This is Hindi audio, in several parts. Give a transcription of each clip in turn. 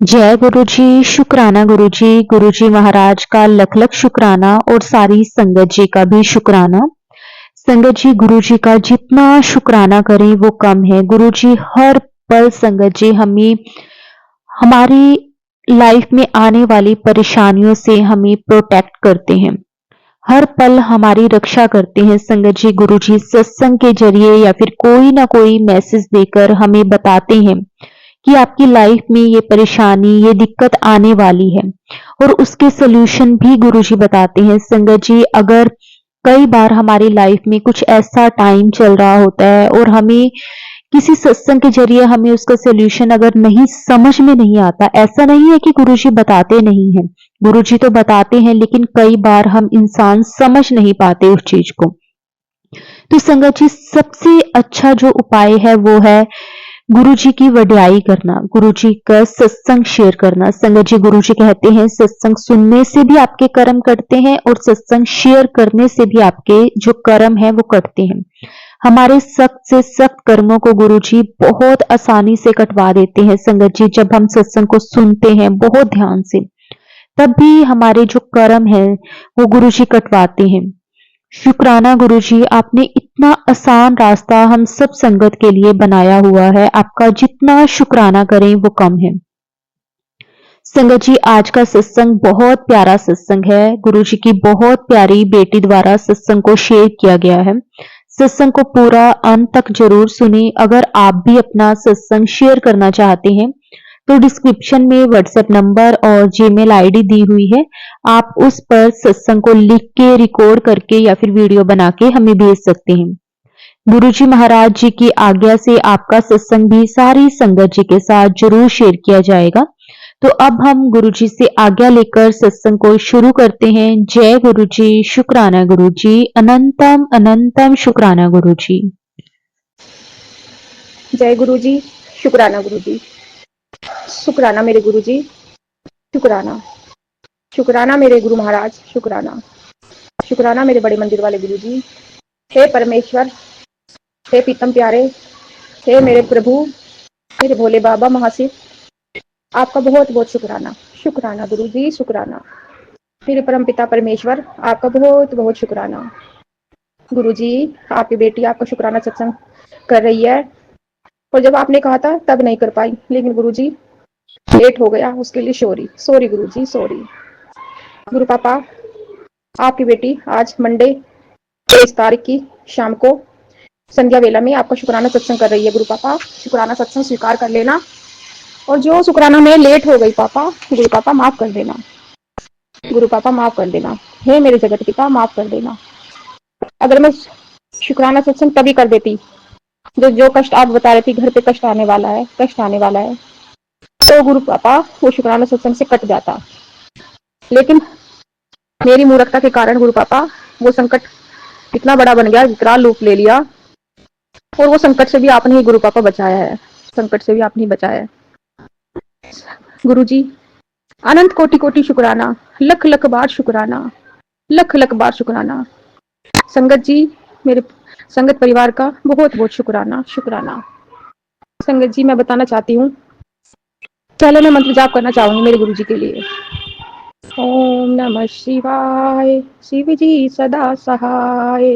जय गुरु जी, शुक्राना गुरु जी, गुरु जी महाराज का लख लख शुक्राना और सारी संगत जी का भी शुक्राना। संगत जी गुरु जी का जितना शुक्राना करें वो कम है। गुरु जी हर पल संगत जी हमें हमारी लाइफ में आने वाली परेशानियों से हमें प्रोटेक्ट करते हैं, हर पल हमारी रक्षा करते हैं। संगत जी गुरु जी सत्संग के जरिए या फिर कोई ना कोई मैसेज देकर हमें बताते हैं कि आपकी लाइफ में ये परेशानी, ये दिक्कत आने वाली है और उसके सॉल्यूशन भी गुरुजी बताते हैं। संगत जी अगर कई बार हमारी लाइफ में कुछ ऐसा टाइम चल रहा होता है और हमें किसी सत्संग के जरिए हमें उसका सॉल्यूशन अगर नहीं समझ में नहीं आता, ऐसा नहीं है कि गुरुजी बताते नहीं हैं, गुरुजी तो बताते हैं, लेकिन कई बार हम इंसान समझ नहीं पाते उस चीज को। तो संगत जी सबसे अच्छा जो उपाय है वो है गुरु जी की वड्याई करना, गुरु जी का सत्संग शेयर करना। संगत जी गुरु जी कहते हैं सत्संग सुनने से भी आपके कर्म कटते हैं और सत्संग शेयर करने से भी आपके जो कर्म है वो कटते हैं। हमारे सख्त से सख्त कर्मों को गुरु जी बहुत आसानी से कटवा देते हैं। संगत जी जब हम सत्संग को सुनते हैं बहुत ध्यान से, तब भी हमारे जो कर्म है वो गुरु जी कटवाते हैं। शुक्राना गुरुजी, आपने इतना आसान रास्ता हम सब संगत के लिए बनाया हुआ है, आपका जितना शुक्राना करें वो कम है। संगत जी आज का सत्संग बहुत प्यारा सत्संग है, गुरुजी की बहुत प्यारी बेटी द्वारा सत्संग को शेयर किया गया है। सत्संग को पूरा अंत तक जरूर सुने। अगर आप भी अपना सत्संग शेयर करना चाहते हैं तो डिस्क्रिप्शन में व्हाट्सएप नंबर और जीमेल आईडी दी हुई है, आप उस पर सत्संग को लिख के रिकॉर्ड करके या फिर वीडियो बना के हमें भेज सकते हैं। गुरुजी महाराज जी की आज्ञा से आपका सत्संग भी सारी संगत जी के साथ जरूर शेयर किया जाएगा। तो अब हम गुरुजी से आज्ञा लेकर सत्संग को शुरू करते हैं। जय गुरुजी, शुक्राना गुरुजी, अनंतम अनंतम शुक्राना गुरुजी। जय गुरु जी, शुक्राना गुरु जी, शुक्राना मेरे गुरु जी, शुक्राना, शुक्राना मेरे गुरु महाराज, शुक्राना, शुक्राना मेरे बड़े मंदिर वाले गुरु जी। हे परमेश्वर, हे पीतम प्यारे, हे मेरे प्रभु, मेरे भोले बाबा महाशिव, आपका बहुत बहुत शुक्राना। शुक्राना गुरु जी, शुक्राना मेरे परम पिता परमेश्वर, आपका बहुत बहुत शुक्राना। गुरु जी आपकी बेटी आपका शुक्राना सत्संग कर रही है और जब आपने कहा था तब नहीं कर पाई, लेकिन गुरु जी लेट हो गया, उसके लिए सॉरी सॉरी गुरु जी, सॉरी। गुरु पापा आपकी बेटी आज मंडे 23 तारीख की शाम को संध्या वेला में आपका शुक्राना सत्संग कर रही है। गुरु पापा शुक्राना सत्संग स्वीकार कर लेना और जो शुक्राना में लेट हो गई पापा, गुरु पापा माफ कर देना, गुरु पापा माफ कर देना। हे मेरे जगत पिता माफ कर देना। अगर मैं शुक्राना सत्संग तभी कर देती जो जो कष्ट आप बता रही थी, घर पे कष्ट आने वाला है, कष्ट आने वाला है, तो गुरु पापा वो शुक्राना सत्संग से कट जाता। लेकिन मेरी मूर्खता के कारण गुरु पापा वो संकट इतना बड़ा बन गया, विकराल रूप ले लिया, और वो संकट से भी आपने ही गुरु पापा बचाया है, संकट से भी आपने ही बचाया है। गुरु जी अनंत कोटि कोटि शुक्राना, लख लख बार शुक्राना, लख लख बार शुक्राना। संगत जी मेरे संगत परिवार का बहुत बहुत शुक्राना, शुक्राना। संगत जी मैं बताना चाहती हूँ, पहले मैं मंत्र जाप करना चाहूंगी मेरे गुरु जी के लिए। ओम नमः शिवाय, शिव जी सदा सहाय।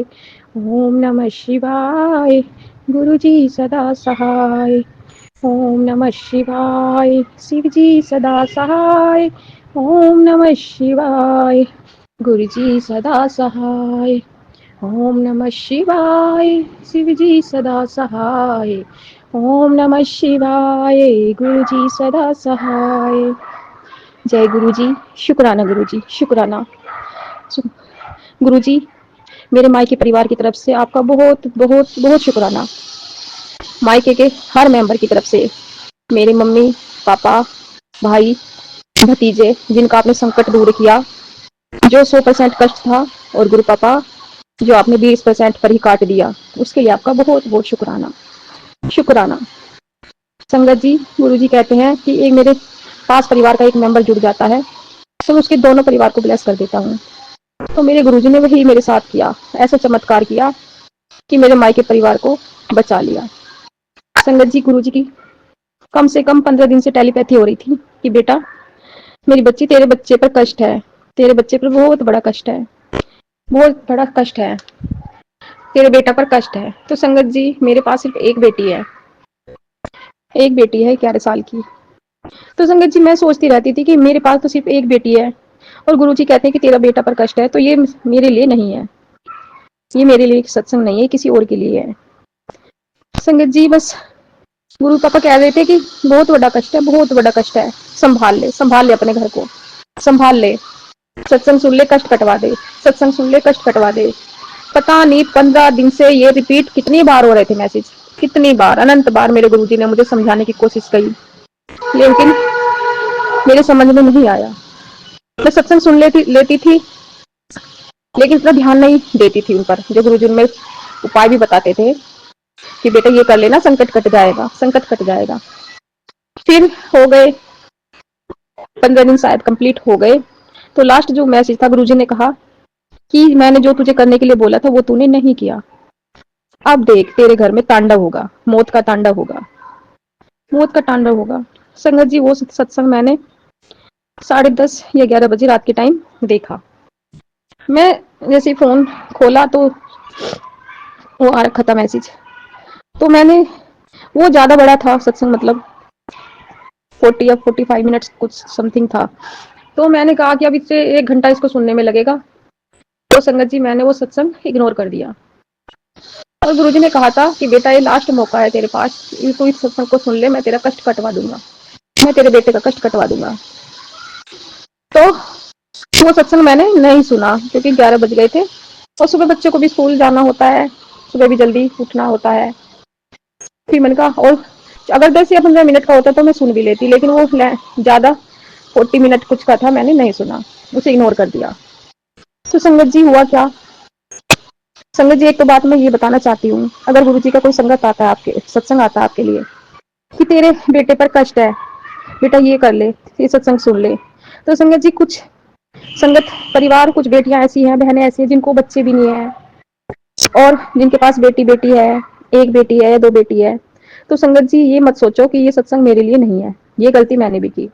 ओम नमः शिवाय, गुरु जी सदा सहाय। ओम नमः शिवाय, शिव जी सदा सहाय। ओम नमः शिवाय, गुरु जी सदा सहाय। ओम नमः शिवाय, शिव जी सदा सहाय। ओम नमः शिवाय, गुरु जी सदा सहाय। जय गुरु जी, शुक्राना गुरु जी, शुक्राना। गुरु जी मेरे मायके परिवार की तरफ से आपका बहुत बहुत बहुत शुक्राना। मायके के हर मेंबर की तरफ से, मेरे मम्मी पापा भाई भतीजे जिनका आपने संकट दूर किया, जो 100% कष्ट था, और गुरु पापा जो आपने 20% पर ही काट दिया, उसके लिए आपका बहुत बहुत शुक्राना, शुक्राना। संगत जी गुरु जी कहते हैं कि एक मेरे पास परिवार का एक मेंबर जुड़ जाता है तो उसके दोनों परिवार को ब्लेस कर देता हूँ। तो मेरे गुरुजी ने वही मेरे साथ किया, ऐसा चमत्कार किया कि मेरे मायके परिवार को बचा लिया। संगत जी गुरुजी की कम से कम 15 दिन से टेलीपैथी हो रही थी, कि बेटा मेरी बच्ची, तेरे बच्चे पर कष्ट है, तेरे बच्चे पर बहुत बड़ा कष्ट है, बहुत बड़ा कष्ट है, तेरे बेटा पर कष्ट है। तो संगत जी मेरे पास सिर्फ एक बेटी है, एक बेटी है 11 साल की। तो संगत जी मैं सोचती रहती थी कि मेरे पास तो सिर्फ एक बेटी है और गुरुजी कहते हैं कि तेरा बेटा पर कष्ट है, तो ये मेरे लिए नहीं है, ये मेरे लिए सत्संग नहीं है, किसी और के लिए है। संगत जी बस गुरु पापा कह रहे थे कि बहुत बड़ा कष्ट है, बहुत बड़ा कष्ट है, संभाल ले अपने घर को, संभाल ले, सत्संग सुन ले, कष्ट कटवा दे, सत्संग सुन ले, कष्ट कटवा दे। पता नहीं 15 दिन से ये रिपीट कितनी बार हो रहे थे मैसेज, कितनी बार, अनंत बार मेरे गुरुजी ने मुझे समझाने की कोशिश की, लेकिन मेरे समझ में नहीं आया। मैं सत्संग सुन लेती थी, लेकिन इतना ध्यान नहीं देती थी उन पर। जो गुरुजी में उपाय भी बताते थे कि बेटा ये कर लेना, संकट कट जाएगा, संकट कट जाएगा। फिर हो गए 15 दिन शायद कंप्लीट हो गए, तो लास्ट जो मैसेज था गुरुजी ने कहा कि मैंने जो तुझे करने के लिए बोला था वो तूने नहीं किया, अब देख तेरे घर में तांडव होगा, मौत का तांडव होगा, मौत का तांडव होगा। संगत जी वो सत्संग मैंने 10:30 या 11 बजे रात के टाइम देखा। मैं जैसे फोन खोला तो वो आ रखा था मैसेज, तो मैंने, वो ज्यादा बड़ा था सत्संग, मतलब 40 या 45 मिनट्स कुछ समथिंग था। तो मैंने कहा कि अब इससे 1 घंटा इसको सुनने में लगेगा, तो संगत जी मैंने वो सत्संग इग्नोर कर दिया। और गुरुजी ने कहा था कि बेटा ये लास्ट मौका है तेरे पास, तू इस सत्संग को सुन ले, मैं तेरा कष्ट कटवा दूंगा, मैं तेरे बेटे का कष्ट कटवा दूंगा। तो वो सत्संग मैंने नहीं सुना क्योंकि 11 बज गए थे और सुबह बच्चों को भी स्कूल जाना होता है, सुबह भी जल्दी उठना होता है। फिर मैंने कहा और अगर 10 या 15 मिनट का होता तो मैं सुन भी लेती, लेकिन वो ज्यादा 40 मिनट कुछ का था, मैंने नहीं सुना, उसे इग्नोर कर दिया। तो संगत जी हुआ क्या, संगत जी एक तो बात मैं ये बताना चाहती हूँ, अगर गुरु जी का कोई संगत आता है, आपके सत्संग आता है आपके लिए कि तेरे बेटे पर कष्ट है, बेटा ये कर ले, ये सत्संग सुन ले, तो संगत जी कुछ संगत परिवार, कुछ बेटियां ऐसी हैं, बहनें ऐसी हैं जिनको बच्चे भी नहीं है और जिनके पास बेटी है, एक बेटी है या 2 बेटी है। तो संगत जी ये मत सोचो कि ये सत्संग मेरे लिए नहीं है, ये गलती मैंने भी की।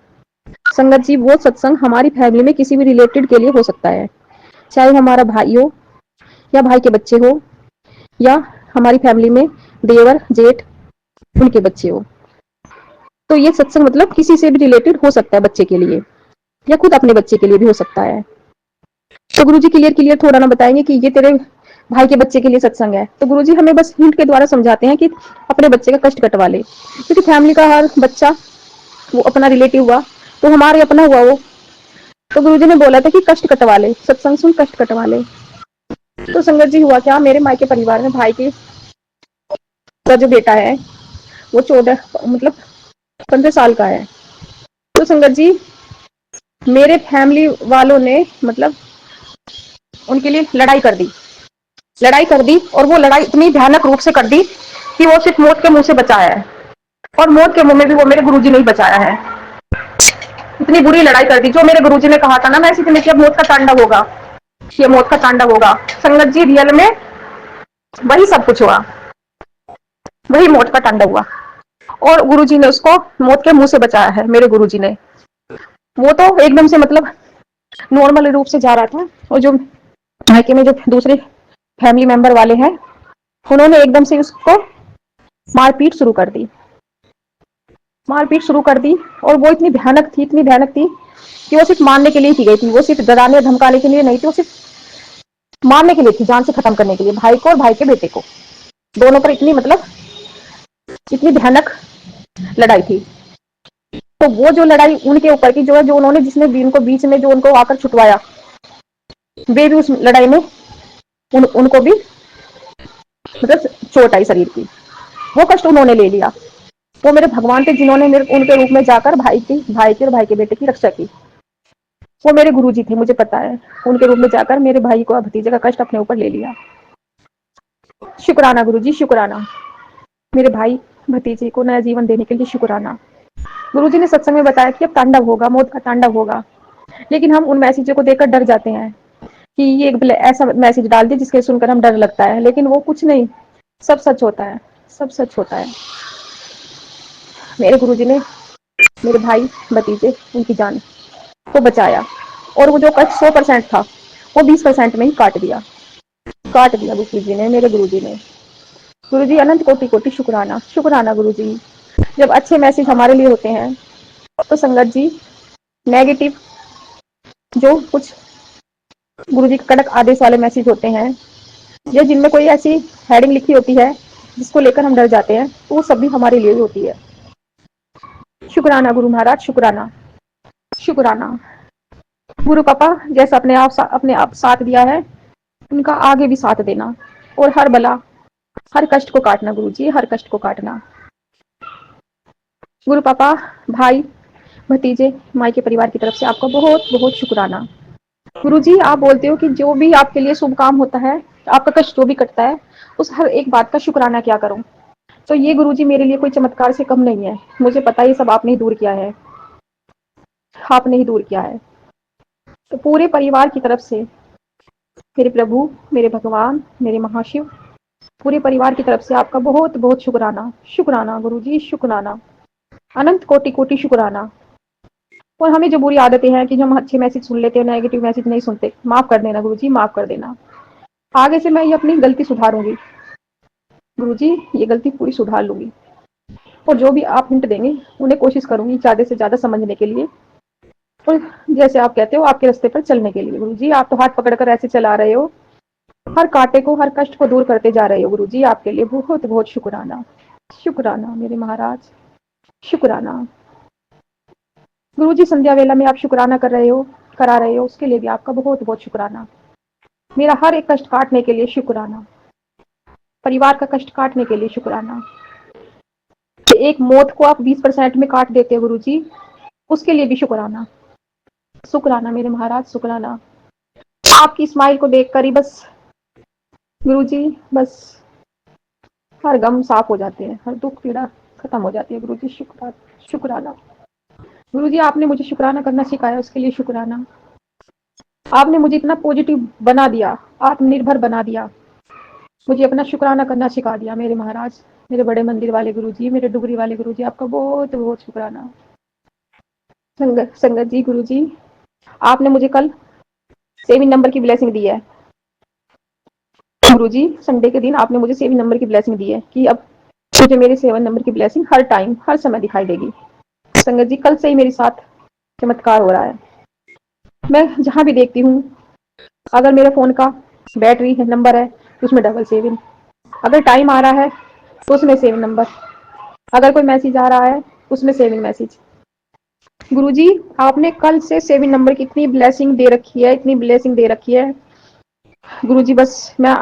संगत जी वो सत्संग हमारी फैमिली में किसी भी रिलेटेड के लिए हो सकता है, चाहे हमारा भाई हो या भाई के बच्चे हो या हमारी फैमिली में देवर जेठ उनके बच्चे हो। तो ये सत्संग मतलब किसी से भी रिलेटेड हो सकता है, बच्चे के लिए या खुद अपने बच्चे के लिए भी हो सकता है। तो गुरुजी क्लियर थोड़ा ना बताएंगे कि ये तेरे भाई के बच्चे के लिए सत्संग है, तो गुरुजी हमें बस हिंट के द्वारा समझाते हैं कि अपने बच्चे का कष्ट कटवा ले, क्योंकि फैमिली का हर बच्चा वो अपना रिलेटिव हुआ, तो हमारे अपना हुआ वो। तो गुरुजी ने बोला था कि कष्ट कटवा ले, सत्संग सुन, कष्ट कटवा ले। तो संगत जी हुआ क्या, मेरे मायके परिवार में भाई के का जो बेटा है वो 14 मतलब 15 साल का है। तो संगत जी मेरे फैमिली वालों ने मतलब उनके लिए लड़ाई कर दी और वो लड़ाई इतनी भयानक रूप से कर दी कि वो सिर्फ मौत के मुंह से बचाया है, और मौत के मुंह में भी वो मेरे गुरुजी ने ही बचाया है। इतनी बुरी लड़ाई कर दी, जो मेरे गुरुजी ने कहा था ना मैं इसी में कि अब मौत का तांडव होगा, ये मौत का तांडव होगा। संगत जी रियल में वही सब कुछ हुआ, वही मौत का तांडव हुआ, और गुरुजी ने उसको मौत के मुंह से बचाया है। मेरे गुरुजी ने, वो तो एकदम से मतलब नॉर्मल रूप से जा रहा था, और जो मायके में जो दूसरे फैमिली मेंबर वाले हैं उन्होंने एकदम से उसको मारपीट शुरू कर दी, मारपीट शुरू कर दी। और वो इतनी भयानक थी, इतनी भयानक थी कि वो सिर्फ मारने के लिए की गई थी, वो सिर्फ डराने धमकाने के लिए नहीं थी, वो सिर्फ मारने के लिए थी, जान से खत्म करने के लिए, भाई को और भाई के बेटे को, दोनों पर इतनी मतलब इतनी भयानक लड़ाई थी। तो वो जो लड़ाई उनके ऊपर की जो है, जो उन्होंने जिसने भी उनको बीच में जो उनको आकर छुटवाया, वे भी उस लड़ाई में उनको भी मतलब चोट आई शरीर की, वो कष्ट उन्होंने ले लिया। वो मेरे भगवान थे जिन्होंने मेरे उनके रूप में जाकर भाई की और भाई के बेटे की रक्षा की। वो मेरे गुरुजी थे, मुझे पता है, उनके रूप में जाकर मेरे भाई को भतीजे का कष्ट अपने ऊपर ले लिया। शुक्राना गुरुजी, शुक्राना, मेरे भाई भतीजे को नया जीवन देने के लिए शुक्राना। गुरुजी ने सत्संग में बताया कि अब तांडव होगा, मौत का तांडव होगा, लेकिन हम उन मैसेजों को देखकर डर जाते हैं कि ये एक ऐसा मैसेज डाल दिया जिसके सुनकर हम डर लगता है, लेकिन वो कुछ नहीं, सब सच होता है, सब सच होता है। मेरे गुरुजी ने मेरे भाई भतीजे उनकी जान को बचाया, और वो जो कष्ट 100% था वो 20% में ही काट दिया गुरु जी ने, मेरे गुरु जी ने। गुरु जी अनंत कोटि कोटि शुक्राना, शुक्राना गुरु जी। जब अच्छे मैसेज हमारे लिए होते हैं तो संगत जी नेगेटिव जो कुछ गुरु जी के कड़क आदेश वाले मैसेज होते हैं, या जिनमें कोई ऐसी हेडिंग लिखी होती है जिसको लेकर हम डर जाते हैं, तो वो सब भी हमारे लिए ही होती है। शुक्राना गुरु महाराज, शुक्राना, शुक्राना। गुरु पापा जैसा अपने आप साथ दिया है, उनका आगे भी साथ देना, और हर बला हर कष्ट को काटना गुरु जी, हर कष्ट को काटना। गुरु पापा, भाई भतीजे माई के परिवार की तरफ से आपका बहुत बहुत शुक्राना। गुरु जी आप बोलते हो कि जो भी आपके लिए शुभ काम होता है, आपका कष्ट जो भी कटता है, उस हर एक बात का शुक्राना क्या करूं। तो ये गुरु जी मेरे लिए कोई चमत्कार से कम नहीं है। मुझे पता है ये सब आपने ही दूर किया है, आपने ही दूर किया है। तो पूरे परिवार की तरफ से मेरे प्रभु, मेरे भगवान, मेरे महाशिव, पूरे परिवार की तरफ से आपका बहुत बहुत शुक्राना, शुक्राना गुरु जी, शुक्राना, अनंत कोटि कोटि शुक्राना। और हमें जो बुरी आदतें हैं कि जो हम अच्छे मैसेज सुन लेते हैं, नेगेटिव मैसेज नहीं सुनते, माफ कर देना गुरु जी, माफ कर देना। आगे से मैं ये अपनी गलती सुधारूंगी गुरु जी, ये गलती पूरी सुधार लूंगी। और जो भी आप हिंट देंगे उन्हें कोशिश करूंगी ज्यादा से ज्यादा समझने के लिए, और जैसे आप कहते हो आपके रास्ते पर चलने के लिए। गुरु जी आप तो हाथ पकड़कर ऐसे चला रहे हो, हर कांटे को हर कष्ट को दूर करते जा रहे हो गुरु जी, आपके लिए बहुत बहुत शुक्राना, शुक्राना मेरे महाराज, शुक्राना। गुरु जी संध्या वेला में आप शुक्राना करा रहे हो, उसके लिए भी आपका बहुत बहुत शुक्राना। मेरा हर एक कष्ट काटने के लिए शुक्राना, परिवार का कष्ट काटने के लिए शुक्राना। एक मौत को आप 20% में काट देते हो गुरु जी, उसके लिए भी शुक्राना, शुक्राना मेरे महाराज, शुक्राना। आपकी स्माइल को देखकर ही बस गुरु जी, बस हर गम साफ हो जाते हैं, हर दुख पीड़ा खत्म हो जाती है गुरु जी, शुक्राना। गुरु जी आपने मुझे शुक्राना करना सिखाया, उसके लिए शुक्राना। आपने मुझे इतना पॉजिटिव बना दिया, आत्मनिर्भर बना दिया, मुझे अपना शुक्राना करना सिखा दिया मेरे महाराज, मेरे बड़े मंदिर वाले गुरु जी, मेरे डुगरी वाले गुरु जी, आपका बहुत बहुत शुक्राना। संगत जी, गुरु जी आपने मुझे कल 7 नंबर की ब्लेसिंग दी है गुरु जी, संडे के दिन आपने मुझे 7 नंबर की ब्लेसिंग दी है कि अब मुझे मेरे 7 नंबर की ब्लेसिंग हर टाइम हर समय दिखाई देगी। संगत जी कल से ही मेरे साथ चमत्कार हो रहा है। मैं जहां भी देखती हूँ, अगर मेरे फोन का बैटरी है नंबर है तो उसमें 777, अगर टाइम आ रहा है तो उसमें 7 नंबर, अगर कोई मैसेज आ रहा है उसमें 7 मैसेज। गुरुजी आपने कल से 7 नंबर की इतनी ब्लेसिंग दे रखी है, इतनी ब्लेसिंग दे रखी है गुरुजी, बस मैं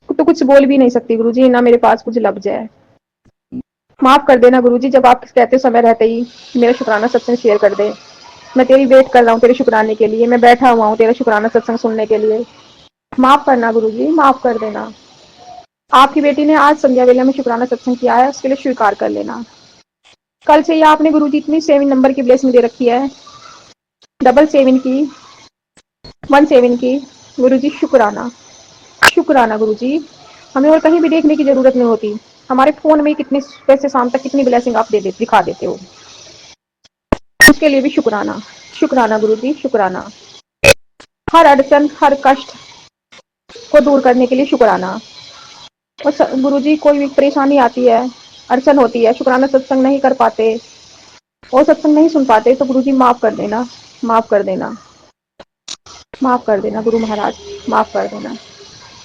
तो कुछ बोल भी नहीं सकती गुरुजी, ना मेरे पास कुछ लफ्ज है। माफ कर देना गुरुजी, जब आप कहते समय रहते ही मेरा शुक्राना सत्संग शेयर कर दे। मैं तेरी वेट कर रहा हूँ तेरे शुक्राने के लिए, मैं बैठा हुआ हूँ तेरा शुक्राना सत्संग सुनने के लिए। माफ करना गुरुजी, माफ कर देना। आपकी बेटी ने आज संध्या वेला में शुक्राना सत्संग किया है, उसके लिए स्वीकार कर लेना। कल से ही आपने गुरुजी इतनी 7 नंबर की ब्लेसिंग दे रखी है, 777 की, 17 की। गुरुजी शुक्राना, शुक्राना गुरुजी। हमें और कहीं भी देखने की जरूरत नहीं होती, हमारे फोन में कितने पैसे शाम तक कितनी ब्लेसिंग आप दिखा देते हो, उसके लिए भी शुक्राना, शुक्राना गुरुजी, शुक्राना। हर अड़चन हर कष्ट को दूर करने के लिए शुक्राना। और गुरुजी कोई भी परेशानी आती है, अड़चन होती है, शुक्राना सत्संग नहीं कर पाते और सत्संग नहीं सुन पाते, तो गुरुजी माफ कर देना, माफ कर देना, माफ कर देना गुरु महाराज, माफ कर देना।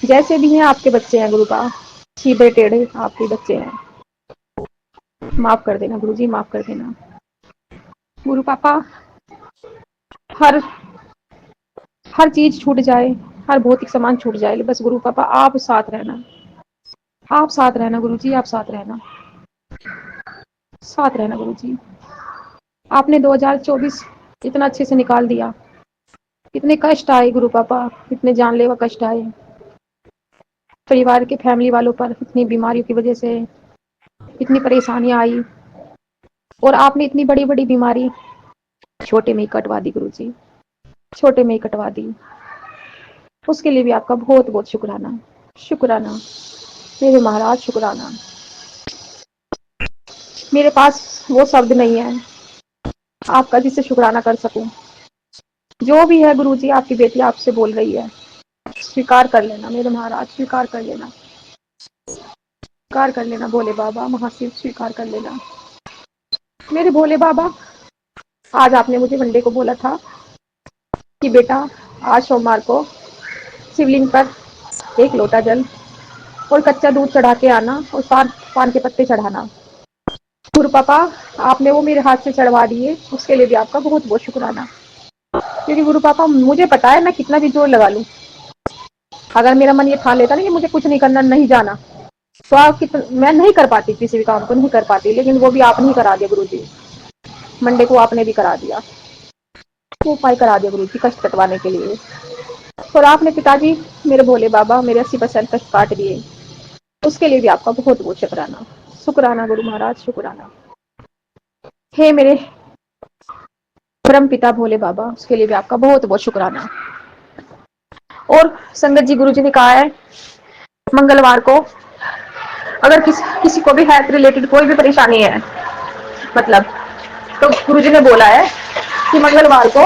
जैसे भी हैं आपके बच्चे हैं गुरु का, सीधे टेढ़े आपके बच्चे हैं, माफ कर देना गुरुजी, माफ कर देना। गुरु पापा हर हर चीज छूट जाए, हर भौतिक सामान छूट जाए, बस गुरु पापा आप साथ रहना, आप साथ रहना गुरु जी, आप साथ रहना, साथ रहना गुरु जी। आपने 2024 इतना अच्छे से निकाल दिया, इतने कष्ट आए गुरु पापा, इतने जानलेवा कष्ट आए परिवार के फैमिली वालों पर, इतनी बीमारियों की वजह से इतनी परेशानियां आई, और आपने इतनी बड़ी बड़ी बीमारी छोटे में ही कटवा दी गुरु जी, छोटे में ही कटवा दी। उसके लिए भी आपका बहुत बहुत शुक्राना, शुक्राना मेरे महाराज, शुक्राना। मेरे पास वो शब्द नहीं है आपका जिससे शुक्राना कर सकूं। जो भी है गुरुजी, आपकी बेटी आपसे बोल रही है, स्वीकार कर लेना मेरे महाराज, स्वीकार कर लेना, स्वीकार कर लेना भोले बाबा, महाशिव स्वीकार कर लेना मेरे भोले बाबा। आज आपने मुझे मंडे को बोला था कि बेटा आज सोमवार को शिवलिंग पर एक लोटा जल और कच्चा दूध चढ़ा के आना और पान के पत्ते चढ़ाना। गुरु पापा, आपने वो मेरे हाथ से चढ़वा दिए, उसके लिए भी आपका बहुत बहुत शुक्राना। क्योंकि गुरु पापा मुझे पता है मैं कितना भी जोर लगा लूं, अगर मेरा मन ये ठान लेता ना कि मुझे कुछ नहीं करना, नहीं जाना, तो मैं नहीं कर पाती, किसी भी काम को नहीं कर पाती। लेकिन वो भी आपने ही करा दिया गुरु जी, मंडे को आपने भी करा दिया, वो उपाय करा दिया गुरु जी कष्ट कटवाने के लिए। और आपने पिताजी मेरे भोले बाबा मेरे 80% कष्ट काट दिए, उसके लिए भी आपका बहुत बहुत शुक्राना, शुक्राना गुरु महाराज, शुक्राना। हे मेरे परम पिता भोले बाबा, उसके लिए भी आपका बहुत बहुत शुक्राना। और संगत जी, गुरु जी ने कहा है मंगलवार को अगर किसी को भी हेल्थ रिलेटेड कोई भी परेशानी है, मतलब, तो गुरु जी ने बोला है कि मंगलवार को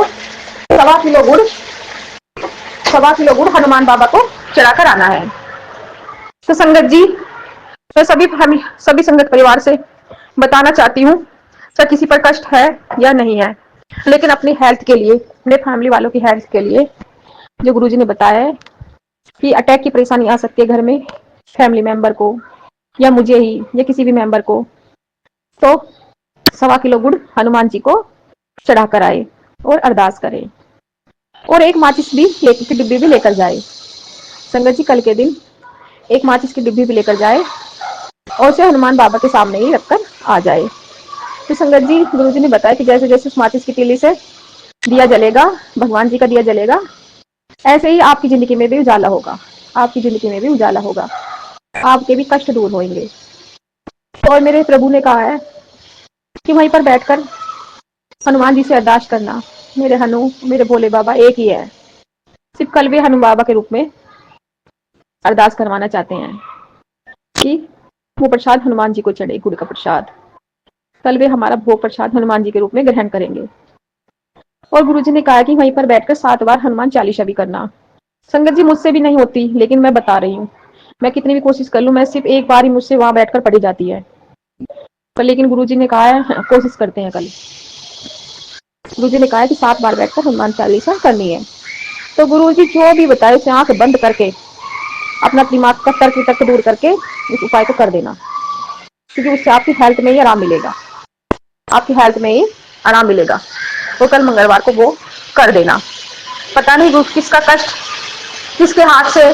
1.25 किलो गुड़, 1.25 किलो गुड़ हनुमान बाबा को चढ़ाकर आना है। तो संगत जी, मैं सभी संगत परिवार से बताना चाहती हूँ, चाहे किसी पर कष्ट है या नहीं है, लेकिन अपनी हेल्थ के लिए, अपने फैमिली वालों की हेल्थ के लिए, जो गुरुजी ने बताया है कि अटैक की परेशानी आ सकती है घर में, फैमिली मेंबर को या मुझे ही या किसी भी मेंबर को, तो 1.25 किलो गुड़ हनुमान जी को चढ़ा कर आए और अरदास करें, और एक माचिस भी की डिब्बी भी लेकर जाए। संगत जी, कल के दिन एक माचिस की डिब्बी भी लेकर जाए और उसे हनुमान बाबा के सामने ही रखकर आ जाए। तो संगत जी, गुरुजी ने बताया कि जैसे जैसे उस माचिस की तीली से दिया जलेगा, भगवान जी का दिया जलेगा, ऐसे ही आपकी जिंदगी में भी उजाला होगा, आपकी जिंदगी में भी उजाला होगा, आपके भी कष्ट दूर होंगे। और मेरे प्रभु ने कहा है कि वहीं पर बैठकर हनुमान जी से अरदास करना। मेरे हनु, मेरे भोले बाबा एक ही है, सिर्फ कल वे हनु बाबा के रूप में अरदास करवाना चाहते हैं कि वो प्रसाद हनुमान जी को चढ़े, गुड़ का प्रसाद। कल वे हमारा भोग प्रसाद हनुमान जी के रूप में ग्रहण करेंगे। और गुरुजी ने कहा कि वहीं पर बैठकर 7 बार हनुमान चालीसा भी करना। संगत जी, मुझसे भी नहीं होती, लेकिन मैं बता रही हूँ, मैं कितनी भी कोशिश कर लूं, मैं सिर्फ एक बार ही मुझसे वहां बैठकर पढ़ी जाती है। पर लेकिन गुरुजी ने कहा है, कोशिश करते हैं कल। गुरुजी ने कहा है कि 7 बार बैठकर हनुमान चालीसा करनी है। तो गुरुजी जो भी बताए उसे आंख बंद करके, अपना दिमाग का तर्क वितर्क दूर करके इस उपाय को कर देना, क्योंकि उससे आपकी हेल्थ में ही आराम मिलेगा, आपकी हेल्थ में ही आराम मिलेगा। तो कल मंगलवार को वो कर देना। पता नहीं किसका कष्ट किसके हाथ से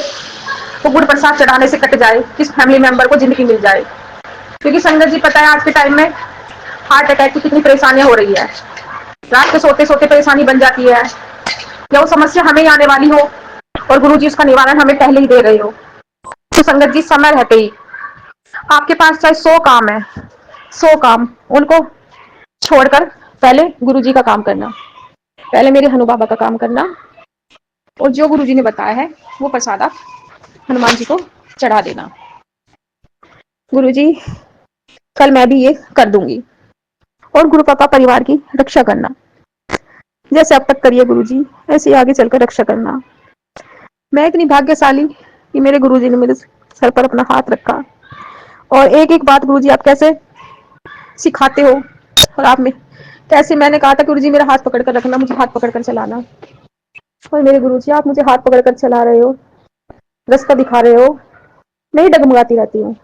वो गुड़ प्रसाद चढ़ाने से कट जाए, किस फैमिली मेंबर को जिंदगी मिल जाए। क्योंकि संगत जी, पता है आज के टाइम में हार्ट अटैक की कितनी परेशानियां हो रही है, रात को सोते सोते परेशानी बन जाती है, या वो समस्या हमें आने वाली हो और गुरु जी उसका निवारण हमें पहले ही दे रहे हो। तो संगत जी, समय रहते ही आपके पास चाहे 100 काम है, 100 काम, उनको छोड़कर पहले गुरु जी का काम करना, पहले मेरे हनु बाबा का काम करना, और जो गुरु जी ने बताया है वो प्रसाद आप हनुमान जी को चढ़ा देना। गुरु जी, कल मैं भी ये कर दूंगी। और गुरु पापा, परिवार की रक्षा करना, जैसे अब तक करिए गुरु जी, ऐसे ही आगे चलकर रक्षा करना। मैं इतनी भाग्यशाली कि मेरे गुरु जी ने मेरे सर पर अपना हाथ रखा, और एक एक बात गुरु जी आप कैसे सिखाते हो, और आप में कैसे, मैंने कहा था गुरु जी मेरा हाथ पकड़ कर रखना, मुझे हाथ पकड़ कर चलाना, और मेरे गुरु जी आप मुझे हाथ पकड़ कर चला रहे हो, रास्ता दिखा रहे हो। नहीं डगमगाती रहती हूँ,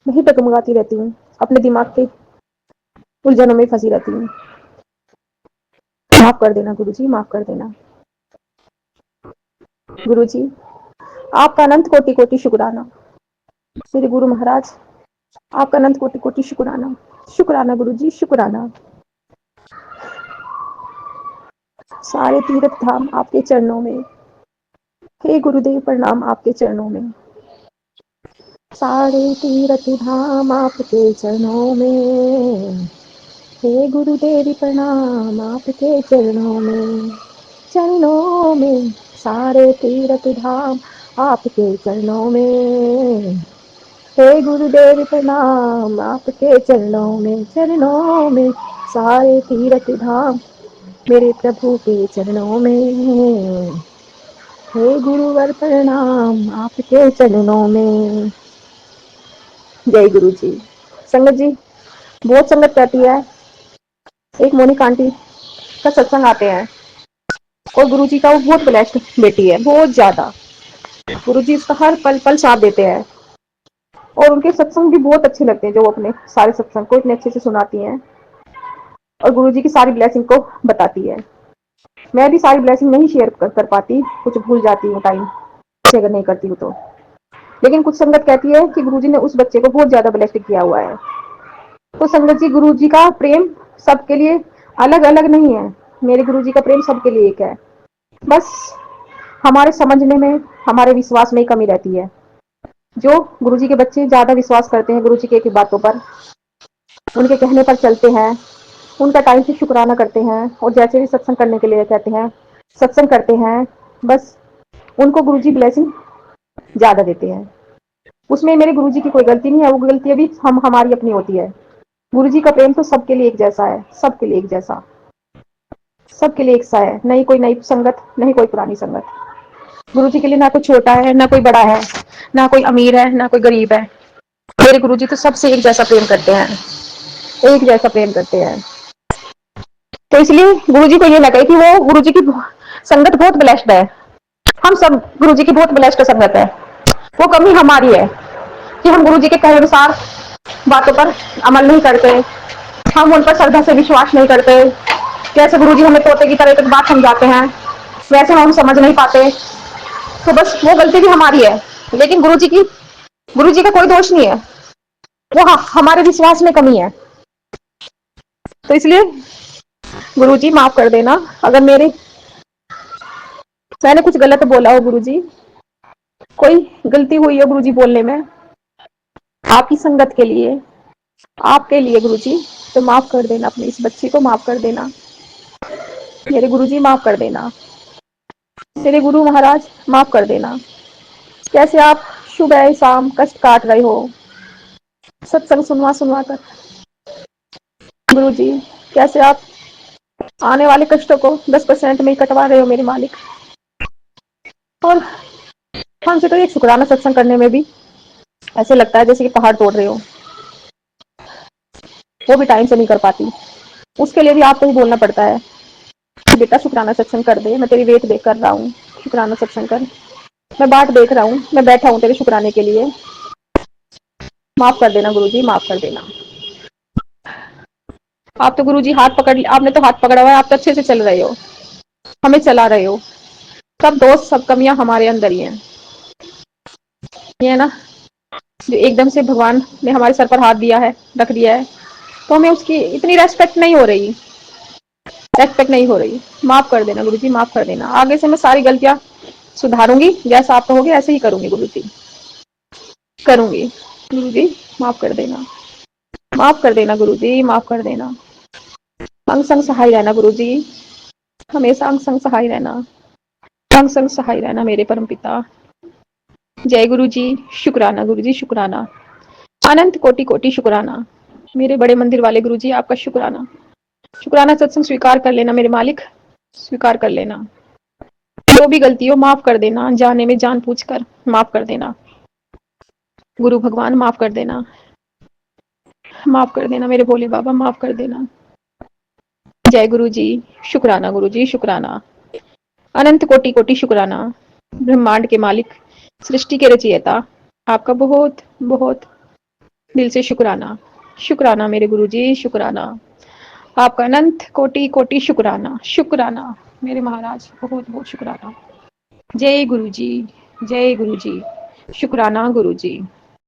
नहीं डगमगाती रहती हूँ, अपने दिमाग के उलझनों में फंसी रहती हूँ। माफ कर देना गुरु जी, माफ कर देना गुरु जी, आपका अनंत कोटि कोटि शुक्राना। मेरे गुरु महाराज, आपका अनंत कोटि कोटि शुक्राना, शुक्राना गुरु जी, शुक्राना। सारे तीर्थ धाम आपके चरणों में, हे गुरुदेव प्रणाम आपके चरणों में, सारे तीर्थ धाम आपके चरणों में, हे गुरुदेव प्रणाम आपके चरणों में, चरणों में, सारे तीर्थ धाम आपके चरणों में, हे गुरुदेव प्रणाम, आपके चरणों में सारे तीर्थ धाम मेरे प्रभु के चरणों में। हे गुरुवर प्रणाम, आपके चरणों में। जय गुरु जी। संगत जी, बहुत संगत कहती है एक मोनिका आंटी का सत्संग आते हैं और गुरु जी का वो बहुत ब्लेस्ड बेटी है, बहुत ज्यादा। गुरु जी उसका हर पल पल साथ देते हैं और उनके सत्संग भी बहुत अच्छे लगते हैं, जो वो अपने सारे सत्संग को इतने अच्छे से सुनाती हैं और गुरु जी की सारी ब्लेसिंग को बताती है। मैं भी सारी ब्लेसिंग नहीं शेयर कर पाती, कुछ भूल जाती हूँ टाइम से अगर नहीं करती हूँ तो। लेकिन कुछ संगत कहती है कि गुरु जी ने उस बच्चे को बहुत ज्यादा ब्लेस्ड किया हुआ है। तो संगत जी, गुरु जी का प्रेम सबके लिए अलग अलग नहीं है। मेरे गुरु जी का प्रेम सबके लिए एक है। बस हमारे समझने में, हमारे विश्वास में ही कमी रहती है। जो गुरु जी के बच्चे ज्यादा विश्वास करते हैं गुरु जी की बातों पर, उनके कहने पर चलते हैं, उनका टाइम से शुक्राना करते हैं और जैसे भी सत्संग करने के लिए कहते हैं सत्संग करते हैं, बस उनको गुरु जी ब्लेसिंग ज्यादा देते हैं। उसमें मेरे गुरु जी की कोई गलती नहीं है, वो गलती भी हमारी अपनी होती है। गुरु जी का प्रेम तो सबके लिए एक जैसा है, सबके लिए एक जैसा, सबके लिए एक सा है। नहीं कोई नई संगत, नहीं कोई पुरानी संगत। गुरु जी के लिए ना कोई छोटा है, ना कोई बड़ा है, ना कोई अमीर है, ना कोई गरीब है। मेरे गुरु जी तो सबसे एक जैसा प्रेम करते हैं, एक जैसा प्रेम करते हैं। तो इसलिए गुरु जी को ये लगा कि वो गुरु जी की संगत बहुत ब्लेस्ड है। हम सब गुरु जी की बहुत ब्लेस्ड संगत है। वो कमी हमारी है कि हम गुरु जी के कहे अनुसार बातों पर अमल नहीं करते, हम उन पर श्रद्धा से विश्वास नहीं करते। जैसे गुरु जी हमें तोते की तरह एक बात समझाते हैं, वैसे हम समझ नहीं पाते। तो बस वो गलती भी हमारी है। लेकिन गुरु जी का कोई दोष नहीं है, वो हमारे विश्वास में कमी है। तो इसलिए गुरु जी माफ कर देना अगर मैंने कुछ गलत बोला हो, गुरु जी कोई गलती हुई हो गुरु जी बोलने में, आपकी संगत के लिए, आपके लिए गुरु जी, तो माफ कर देना, अपनी इस बच्ची को माफ कर देना। मेरे गुरु जी माफ कर देना, मेरे गुरु महाराज माफ कर देना। कैसे आप सुबह शाम कष्ट काट रहे हो सत्संग सुनवा सुनवा कर, गुरु जी कैसे आप आने वाले कष्टों को 10% में ही कटवा रहे हो मेरे मालिक। और हमसे तो एक शुक्राना सत्संग करने में भी ऐसे लगता है जैसे कि पहाड़ तोड़ रहे हो, वो भी टाइम से नहीं कर पाती। उसके लिए भी आपको ही बोलना पड़ता है, बेटा शुक्राना सत्संग कर दे, मैं तेरी वेट देख कर रहा हूँ, शुक्राना सत्संग कर, मैं बाट देख रहा हूँ, मैं बैठा हूँ तेरे शुक्राने के लिए। माफ कर देना गुरु जी, माफ कर देना। आप तो गुरु जी हाथ पकड़, आपने तो हाथ पकड़ा हुआ है, आप तो अच्छे से चल रहे हो, हमें चला रहे हो। सब दोस्त सब कमियां हमारे अंदर ही हैं, ये है ना, जो एकदम से भगवान ने हमारे सर पर हाथ दिया है, रख दिया है, तो हमें उसकी इतनी रेस्पेक्ट नहीं हो रही, रेस्पेक्ट नहीं हो रही। माफ कर देना गुरु जी, माफ कर देना। आगे से मैं सारी गलतियां सुधारूंगी, जैसा आप कहोगे ऐसे ही करूंगी गुरु जी, करूंगी। गुरु जी माफ कर देना, माफ कर देना गुरु जी, माफ कर देना। अंग संग सहाय रहना गुरु जी, हमेशा अंग संग सहाय रहना, अंग संग सहाय रहना मेरे परम पिता। जय गुरु जी, शुक्राना गुरु जी, शुक्राना, अनंत कोटि कोटि शुक्राना। मेरे बड़े मंदिर वाले गुरु जी आपका शुक्राना, शुक्राना सत्संग स्वीकार कर लेना मेरे मालिक, स्वीकार कर लेना। जो भी गलती हो माफ कर देना, जाने में जान पूछ कर माफ कर देना। गुरु भगवान माफ कर देना, माफ कर देना मेरे भोले बाबा, माफ कर देना। जय गुरु जी, शुक्राना गुरु जी, शुक्राना, अनंत कोटि कोटि शुक्राना। ब्रह्मांड के मालिक, सृष्टि के रचयिता, आपका बहुत बहुत दिल से शुक्राना, शुक्राना मेरे गुरु जी, शुक्राना, आपका अनंत कोटि कोटि शुक्राना, शुक्राना मेरे महाराज, बहुत बहुत शुक्राना। जय गुरु जी, जय गुरु जी, शुक्राना गुरु जी।